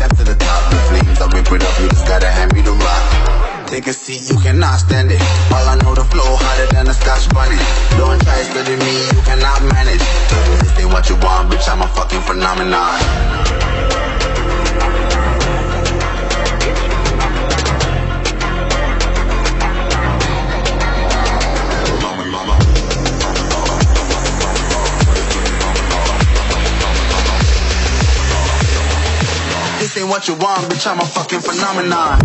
step to the top, the flames, I rip it up, you just gotta hand me the rock. Take a seat, you cannot stand it. All I know, the flow harder than a Scotch bunny. Don't try studying me, you cannot manage. This ain't what you want, bitch, I'm a fucking phenomenon. This ain't what you want, bitch, I'm a fucking phenomenon.